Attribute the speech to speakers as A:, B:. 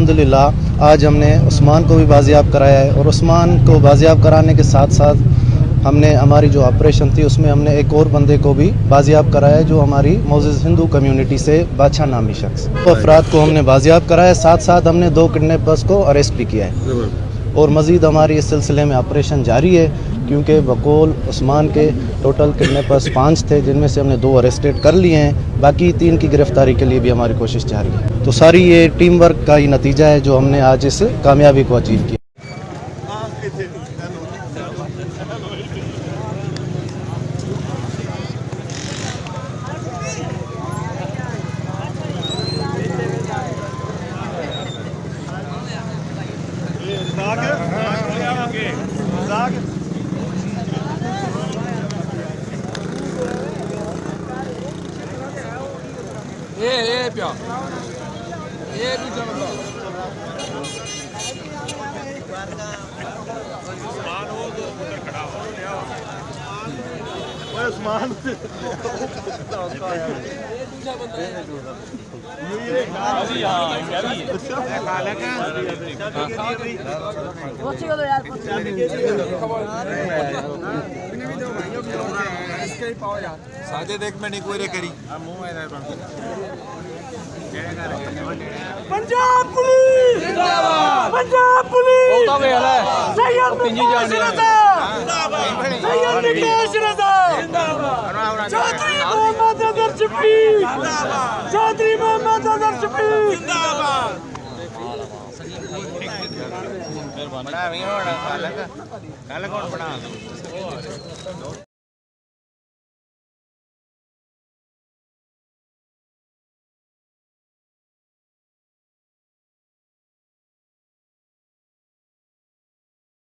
A: अल्हम्दुलिल्लाह आज हमने उस्मान को भी बाजियाब कराया है, और उस्मान को बाजियाब कराने के साथ साथ हमने हमारी जो ऑपरेशन थी उसमें हमने एक और बंदे को भी बाजियाब कराया है, जो हमारी मोज़िज़ हिंदू कम्युनिटी से बादशाह नामी शख्स। तो अफराद को हमने बाजियाब कराया है, साथ साथ हमने 2 किडनैपर्स को अरेस्ट भी किया है, और मज़ीद हमारी इस सिलसिले में ऑपरेशन जारी है, क्योंकि बकौल उस्मान के टोटल किडनैपर्स 5 थे, जिनमें से हमने 2 अरेस्टेड कर लिए हैं, बाकी 3 की गिरफ्तारी के लिए भी हमारी कोशिश जारी है। तो सारी ये टीम वर्क का ही नतीजा है जो हमने आज इस कामयाबी को अचीव किया।
B: ये प्या ये दूसरा बंदा उस्मान हो तो उधर खड़ा हो ओए उस्मान ये दूसरा बंदा ये अभी हां क्या भी है खाला का पहुंच गए यार इसके ही पाओ यार साजे देख में नहीं कोई करी मुंह है पंजाब पुलिस जिंदाबाद पंजाब पुलिस होता वे है सैयद पिंजी जान जिंदाबाद सैयद निकेश रजा जिंदाबाद चौधरी मोहम्मद अजहर शफी जिंदाबाद चौधरी मोहम्मद अजहर शफी जिंदाबाद बड़ा भी होना काला कौन बना